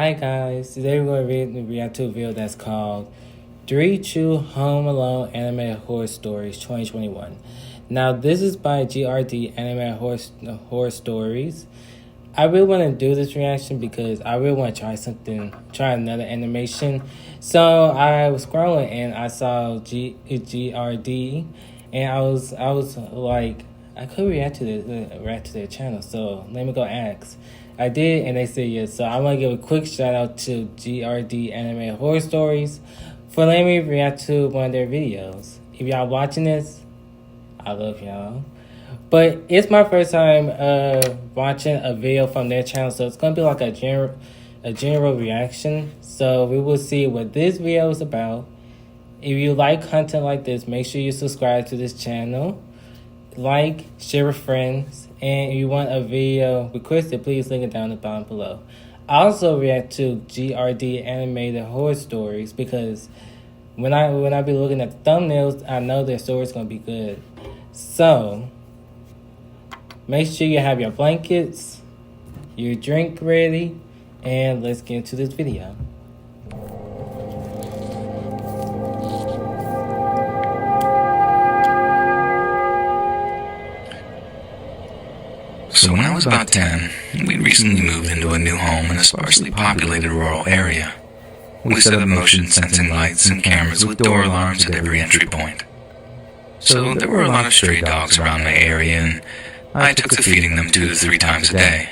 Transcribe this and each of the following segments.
Hi guys, today we're going to react to a video that's called 3 True Home Alone Animated Horror Stories 2021. Now this is by GRD Animated Horror Stories. I really want to do this reaction because I really want to try another animation. So I was scrolling and I saw GRD and I was like, I could react to their channel, so let me go ask. I did, and they said yes. So I want to give a quick shout out to GRD Animated Horror Stories for letting me react to one of their videos. If y'all watching this, I love y'all. But it's my first time watching a video from their channel, so it's gonna be like a general reaction. So we will see what this video is about. If you like content like this, make sure you subscribe to this channel. Like, share with friends, and if you want a video requested, please link it down the bottom below. I also react to GRD Animated Horror Stories because when I be looking at the thumbnails, I know their story's gonna be good. So make sure you have your blankets, your drink ready, and let's get into this video. So when I was about 10, we recently moved into a new home in a sparsely populated rural area. We set up motion sensing lights and cameras with door alarms at every entry point. So there were a lot of stray dogs around my area, and I took to feeding them 2 to 3 times a day.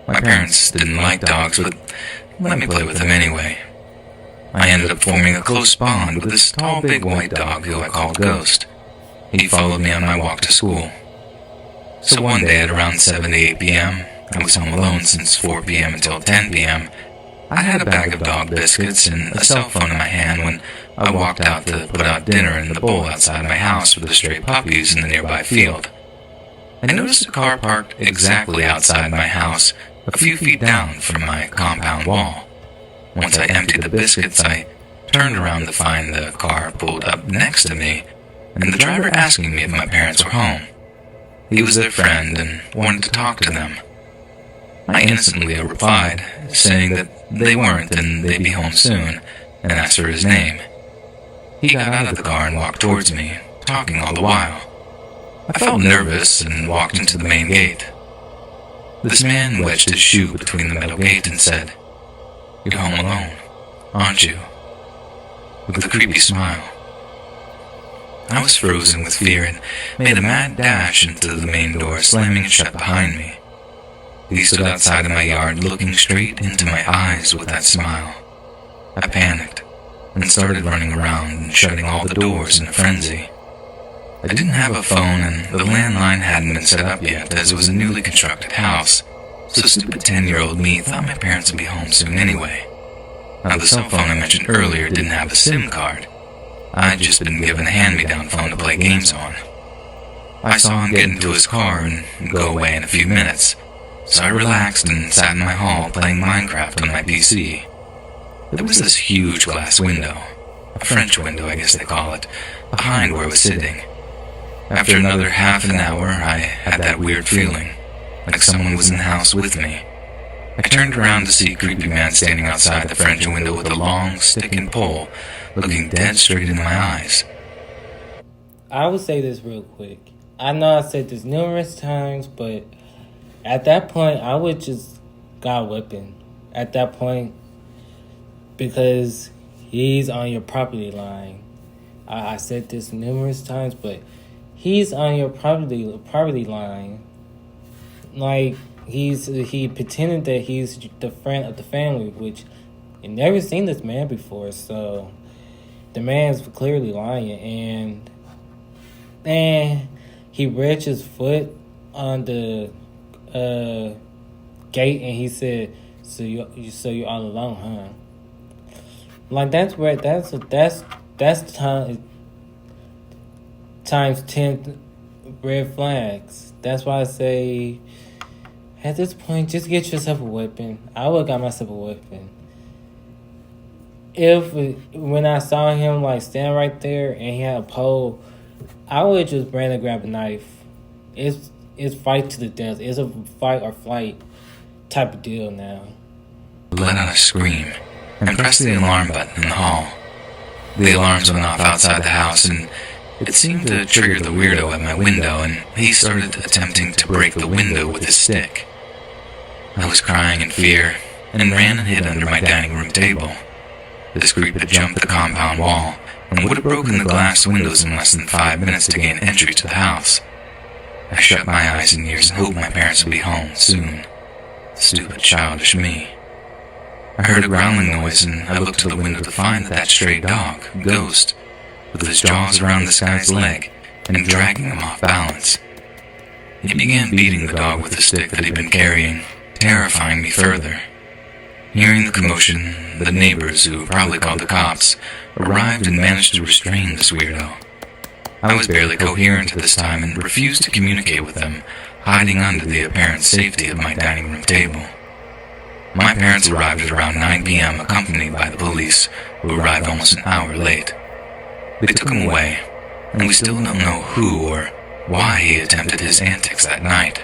My parents didn't like dogs, but let me play with them anyway. I ended up forming a close bond with this tall, big white dog who I called Ghost. He followed me on my walk to school. So one day at around 7 to 8 p.m., I was home alone since 4 p.m. until 10 p.m. I had a bag of dog biscuits and a cell phone in my hand when I walked out to put out dinner in the bowl outside my house for the stray puppies in the nearby field. I noticed a car parked exactly outside my house, a few feet down from my compound wall. Once I emptied the biscuits, I turned around to find the car pulled up next to me, and the driver asking me if my parents were home. He was their friend and wanted to talk to them. I innocently replied, saying that they weren't and they'd be home soon, and asked for his name. He got out of the car and walked towards me, talking all the while. I felt nervous and walked into the main gate. This man wedged his shoe between the metal gate and said, "You're home alone, aren't you?" with a creepy smile. I was frozen with fear and made a mad dash into the main door, slamming it shut behind me. He stood outside of my yard looking straight into my eyes with that smile. I panicked and started running around and shutting all the doors in a frenzy. I didn't have a phone and the landline hadn't been set up yet as it was a newly constructed house, so stupid 10-year-old me thought my parents would be home soon anyway. Now the cell phone I mentioned earlier didn't have a SIM card. I'd just been given a hand-me-down phone to play games on. I saw him get into his car and go away in a few minutes, so I relaxed and sat in my hall playing Minecraft on my PC. There was this huge glass window, a French window I guess they call it, behind where I was sitting. After another half an hour, I had that weird feeling, like someone was in the house with me. I turned around to see a creepy man standing outside the French window with a long stick and pole, looking dead straight into my eyes. I will say this real quick. I know I said this numerous times, but at that point, I would just got a weapon. At that point, because he's on your property line. I said this numerous times, but he's on your property line. Like, he pretended that he's the friend of the family, which you never seen this man before, so the man's clearly lying. And he reached his foot on the gate and he said, so you're all alone, huh? Like, that's times 10 red flags. That's why I say, at this point, just get yourself a weapon. I would have got myself a weapon. When I saw him like stand right there and he had a pole, I would just ran and grab a knife. It's fight to the death. It's a fight or flight type of deal now. let out a scream and pressed the alarm button in the hall. The alarms went off outside the house, and it seemed to trigger the weirdo at my window, and he started attempting to break the window with his stick. I was crying in fear and ran and hid under my dining room table. This creep had jumped the compound wall and would have broken the glass windows in less than 5 minutes to gain entry to the house. I shut my eyes and ears and hoped my parents would be home soon. Stupid, childish me. I heard a growling noise, and I looked to the window to find that stray dog, Ghost, with his jaws around this guy's leg and dragging him off balance. He began beating the dog with the stick that he'd been carrying, terrifying me further. Hearing the commotion, the neighbors, who probably called the cops, arrived and managed to restrain this weirdo. I was barely coherent at this time and refused to communicate with them, hiding under the apparent safety of my dining room table. My parents arrived at around 9 p.m. accompanied by the police, who arrived almost an hour late. They took him away, and we still don't know who or why he attempted his antics that night.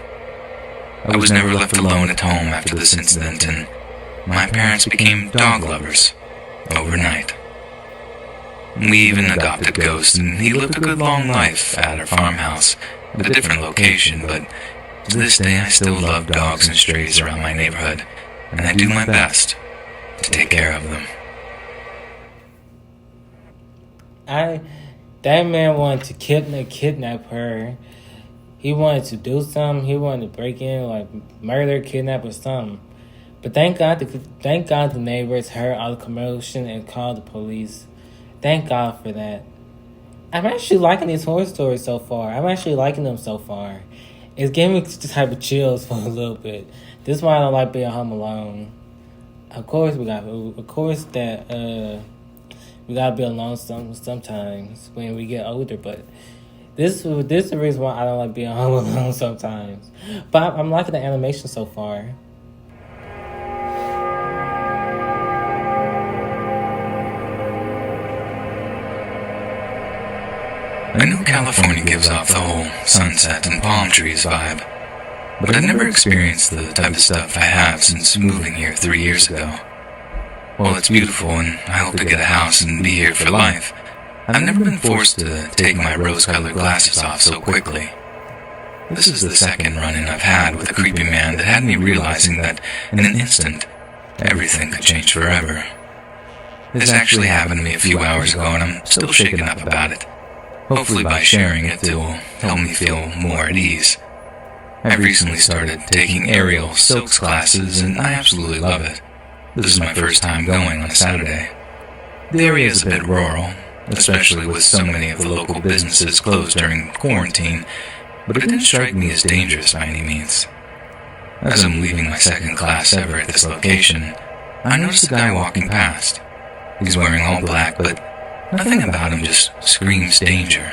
I was never left alone at home after this incident, and my parents became dog lovers overnight. We even adopted Ghost, and he lived a good long life at our farmhouse, at a different location, but to this day I still love dogs and strays around my neighborhood, and I do my best to take care of them. That man wanted to kidnap her. He wanted to do something. He wanted to break in, like murder, kidnap, or something. But thank God the neighbors heard all the commotion and called the police. Thank God for that. I'm actually liking these horror stories so far. I'm actually liking them so far. It's giving me the type of chills for a little bit. This is why I don't like being home alone. Of course we gotta be alone sometimes when we get older. But this is the reason why I don't like being home alone sometimes. But I'm liking the animation so far. I know California gives off the whole sunset and palm trees vibe, but I've never experienced the type of stuff I have since moving here 3 years ago. While it's beautiful and I hope to get a house and be here for life, I've never been forced to take my rose-colored glasses off so quickly. This is the second run-in I've had with a creepy man that had me realizing that in an instant, everything could change forever. This actually happened to me a few hours ago, and I'm still shaken up about it. Hopefully by sharing it will help me feel more at ease. I've recently started taking aerial silks classes, and I absolutely love it. This is my first time going on a Saturday. The area is a bit rural, especially with so many of the local businesses closed during quarantine, but it didn't strike me as dangerous by any means. As I'm leaving my second class ever at this location, I noticed a guy walking past. He's wearing all black, but nothing about him just screams danger.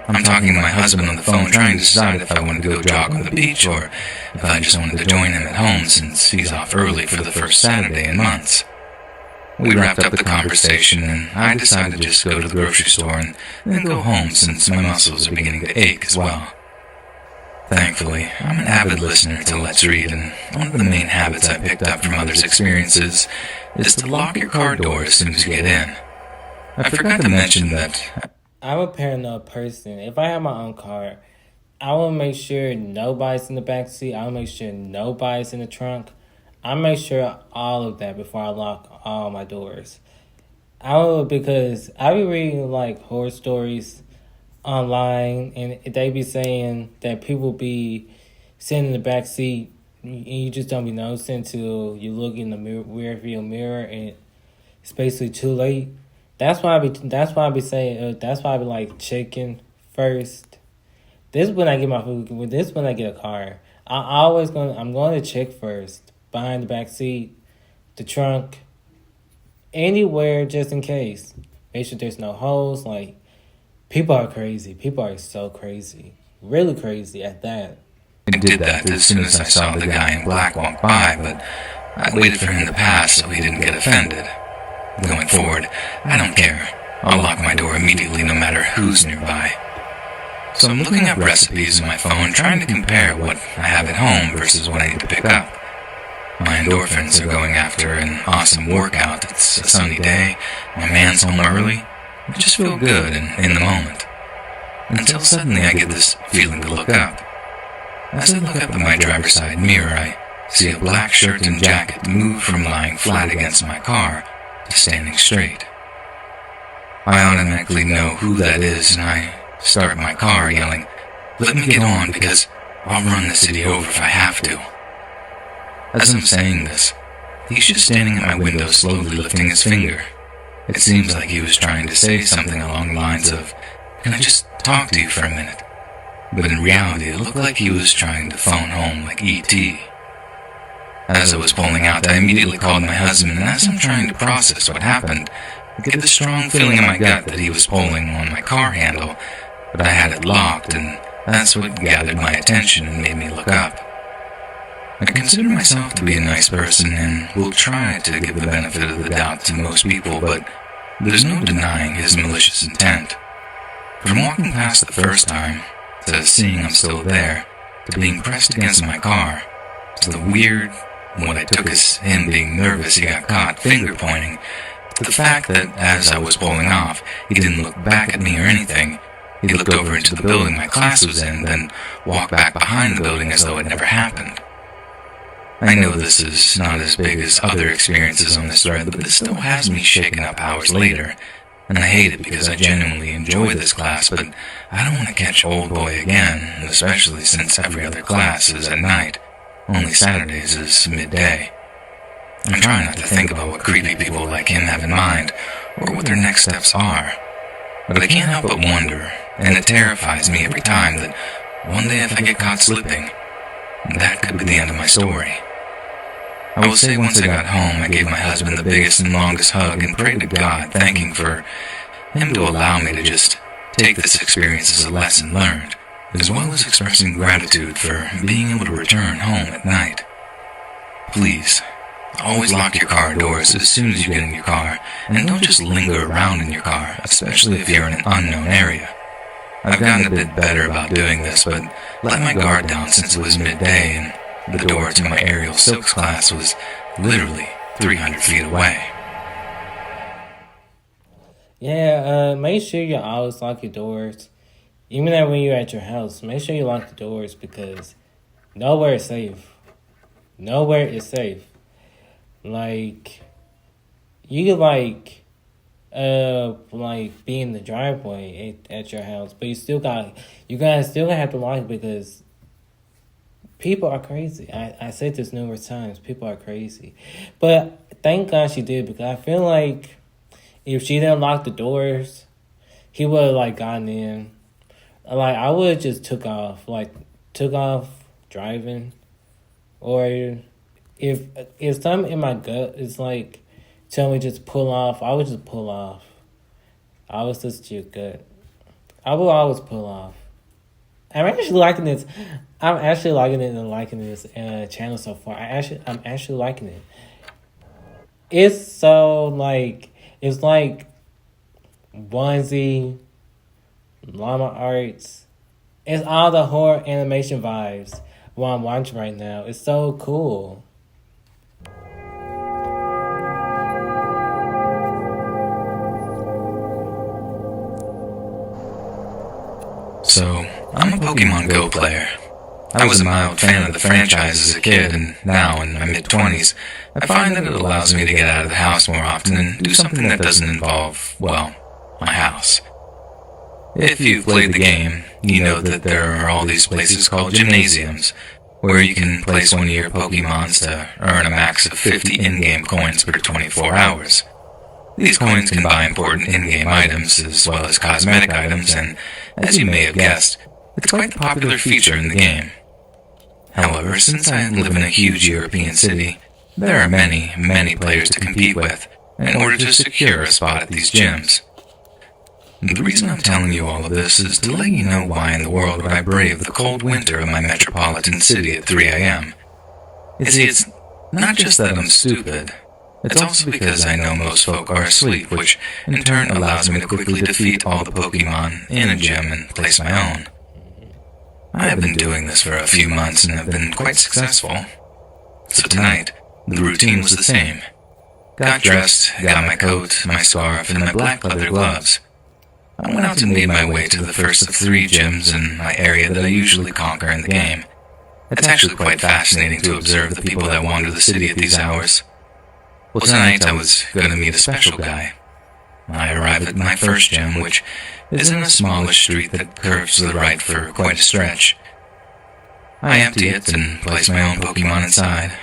I'm talking to my husband on the phone, trying to decide if I wanted to go jog on the beach or if I just wanted to join him at home since he's off early for the first Saturday in months. We wrapped up the conversation, and I decided to just go to the grocery store and then go home since my muscles are beginning to ache as well. Thankfully, I'm an avid listener to Let's Read, and one of the main habits I picked up from others' experiences is to lock your car door as soon as you get in. I forgot to mention that I'm a paranoid person. If I have my own car, I will make sure nobody's in the back seat. I'll make sure nobody's in the trunk. I'll make sure all of that before I lock all my doors. Because I be reading like horror stories online, and they be saying that people be sitting in the back seat and you just don't be noticing until you look in the rear view mirror and it's basically too late. That's why I be saying. That's why I be like checking first. This is when I get my food. This is when I get a car. I'm going to check first behind the back seat, the trunk, anywhere just in case. Make sure there's no holes. Like, people are crazy. People are so crazy, really crazy at that. I did that as soon as I saw the guy in black walk by, but I waited for him to pass so he didn't get offended. Going forward, I don't care. I'll lock my door immediately no matter who's nearby. So I'm looking up recipes on my phone, trying to compare what I have at home versus what I need to pick up. My endorphins are going after an awesome workout. It's a sunny day, my man's home early. I just feel good and in the moment. Until suddenly I get this feeling to look up. As I look up at my driver's side mirror, I see a black shirt and jacket move from lying flat against my car to standing straight. I automatically know who that is, and I start my car yelling, "Let me get on because I'll run the city over if I have to." As I'm saying this, he's just standing at my window slowly lifting his finger. It seems like he was trying to say something along the lines of, "Can I just talk to you for a minute?" But in reality, it looked like he was trying to phone home like E.T. As I was pulling out, I immediately called my husband, and as I'm trying to process what happened, I get this strong feeling in my gut that he was pulling on my car handle, but I had it locked, and that's what gathered my attention and made me look up. I consider myself to be a nice person and will try to give the benefit of the doubt to most people, but there's no denying his malicious intent. From walking past the first time, to seeing I'm still there, to being pressed against my car, to the weird, what I took as him being nervous he got caught finger pointing, to the fact that as I was pulling off, he didn't look back at me or anything. He looked over into the building my class was in, then walked back behind the building as though it never happened. I know this is not as big as other experiences on this thread, but this still has me shaken up hours later, and I hate it because I genuinely enjoy this class, but I don't want to catch old boy again, especially since every other class is at night. Only Saturdays is midday. I'm trying not to think about what creepy people like him have in mind, or what their next steps are. But I can't help but wonder, and it terrifies me every time that one day if I get caught slipping, that could be the end of my story. I will say once I got home, I gave my husband the biggest and longest hug and prayed to God, thanking for him to allow me to just take this experience as a lesson learned, as well as expressing gratitude for being able to return home at night. Please, always lock your car doors as soon as you get in your car, and don't just linger around in your car, especially if you're in an unknown area. I've gotten a bit better about doing this, but let my guard down since it was midday and the door to my aerial silks class was literally 300 feet away. Yeah, make sure you always lock your doors. Even when you're at your house, make sure you lock the doors because nowhere is safe. Nowhere is safe. Like, you could be in the driveway at your house, but you still gotta have to lock it because people are crazy. I said this numerous times. People are crazy. But thank God she did because I feel like if she didn't lock the doors, he would have gotten in. I would have just took off driving. Or if something in my gut is tell me just pull off, I would just pull off. I was just your gut. I will always pull off. I'm actually liking this. I'm actually liking it and liking this channel so far. I'm actually liking it. It's so it's onesie, llama arts. It's all the horror animation vibes. What I'm watching right now. It's so cool. So, I'm a Pokemon Go player. I was a mild fan of the franchise as a kid, and now, in my mid-20s, I find that it allows me to get out of the house more often and do something that doesn't involve, well, my house. If you've played the game, you know that there are all these places called gymnasiums, where you can place one of your Pokemons to earn a max of 50 in-game coins per 24 hours. These coins can buy important in-game items as well as cosmetic items, and as you may have guessed, it's quite the popular feature in the game. However, since I live in a huge European city, there are many, many players to compete with in order to secure a spot at these gyms. The reason I'm telling you all of this is to let you know why in the world would I brave the cold winter of my metropolitan city at 3 a.m. You see, it's not just that I'm stupid. It's also because I know most folk are asleep, which in turn allows me to quickly defeat all the Pokemon in a gym and place my own. I have been doing this for a few months and have been quite successful. So tonight, The routine was the same. Got dressed, got my coat, my scarf, and my black leather gloves. I went out and made my way to the first of 3 gyms in my area that I usually conquer in the game. It's actually quite fascinating to observe the people that wander the city at these hours. Well, tonight I was going to meet a special guy. I arrived at my first gym, which is in a smallish street that curves to the right for quite a stretch. I empty it and place my own Pokemon inside.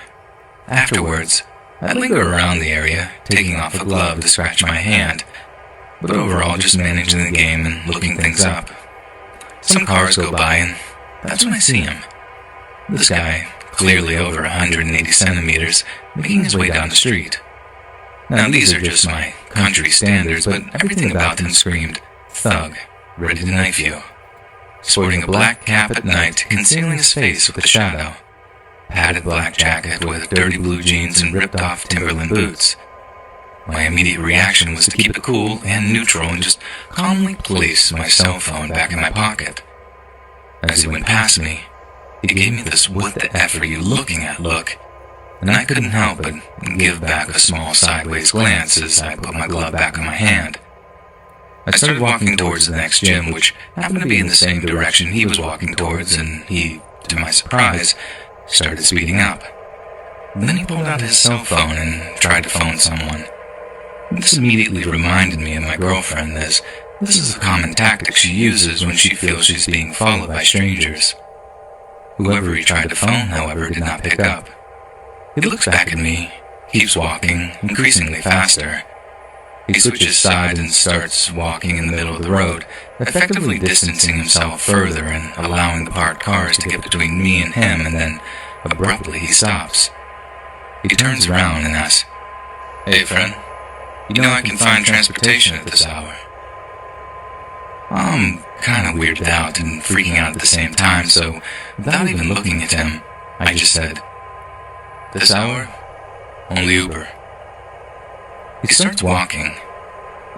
Afterwards, I linger around the area, taking off a glove to scratch my hand, but overall just managing the game and looking things up. Some cars go by and that's when I see him. This guy, clearly over 180 centimeters, making his way down the street. Now these are just my country standards, but everything about him screamed thug, ready to knife you. Sporting a black cap at night, concealing his face with a shadow. Padded black jacket with dirty blue jeans and ripped-off Timberland boots. My immediate reaction was to keep it cool and neutral and just calmly place my cell phone back in my pocket. As he went past me, he gave me this "what the F are you looking at" look, and I couldn't help but give back a small sideways glance as I put my glove back in my hand. I started walking towards the next gym, which happened to be in the same direction he was walking towards, and he, to my surprise, started speeding up. Then he pulled out his cell phone and tried to phone someone. This immediately reminded me of my girlfriend, as this is a common tactic she uses when she feels she's being followed by strangers. Whoever he tried to phone, however, did not pick up. He looks back at me, keeps walking, increasingly faster. He switches sides and starts walking in the middle of the road, effectively distancing himself further and allowing the parked cars to get between me and him, and then, abruptly, he stops. He turns around and asks, "Hey, friend, you know I can find transportation at this hour?" I'm kinda weirded out and freaking out at the same time, so without even looking at him, I just said, "This hour? Only Uber." He starts walking,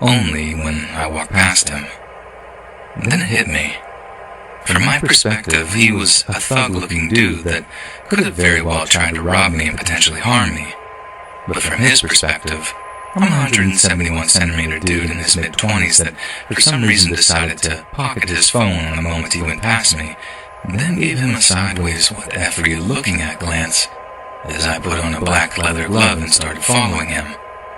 only when I walk past him. And then it hit me. From my perspective, he was a thug-looking dude that could have very well tried to rob me and potentially harm me. But from his perspective, I'm a 171 centimeter dude in his mid-20s that for some reason decided to pocket his phone on the moment he went past me, and then gave him a sideways "what the F are you looking at" glance as I put on a black leather glove and started following him,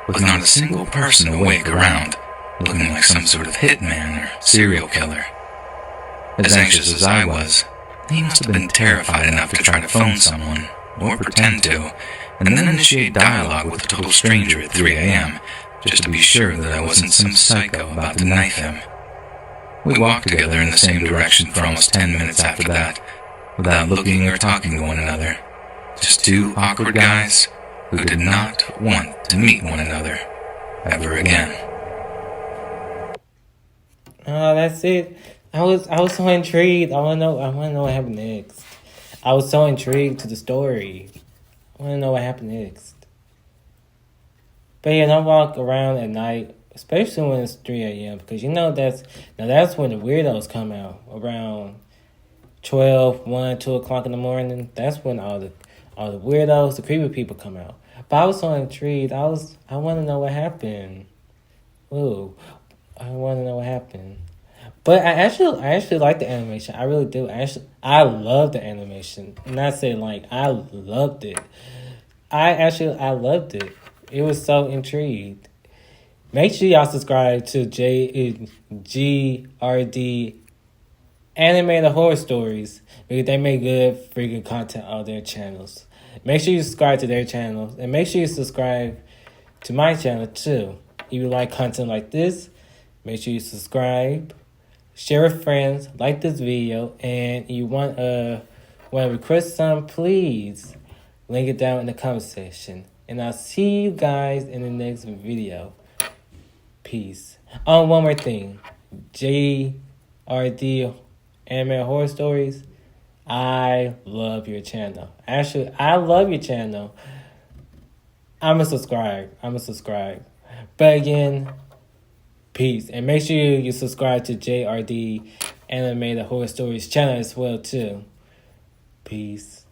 with not a single person awake around, looking like some sort of hitman or serial killer. As anxious as I was, he must have been terrified enough to try to phone someone, or pretend to, and then initiate dialogue with a total stranger at 3 a.m., just to be sure that I wasn't some psycho about to knife him. We walked together in the same direction for almost 10 minutes after that, without looking or talking to one another. Just 2 awkward guys who did not want to meet one another ever again. Oh, that's it. I was so intrigued. I wanna know what happened next. I was so intrigued to the story. I wanna know what happened next. But yeah, don't walk around at night, especially when it's 3 a.m. because that's when the weirdos come out, around 12, 1, 2 o'clock in the morning. That's when all the weirdos, the creepy people come out. But I was so intrigued. I want to know what happened. Ooh, I want to know what happened. But I actually like the animation. I really do. I love the animation. I'm not saying I loved it. I loved it. It was so intrigued. Make sure y'all subscribe to GRD Animated Horror Stories, because they make good freaking content on their channels. Make sure you subscribe to their channels, and make sure you subscribe to my channel too. If you like content like this, make sure you subscribe, share with friends, like this video, and you want to request some, please link it down in the comment section. And I'll see you guys in the next video. Peace. Oh, one more thing. GRD Animated Horror Stories, I love your channel. Actually, I love your channel. I'm a subscribe. But again, peace. And make sure you subscribe to JRD Animated Horror Stories channel as well too. Peace.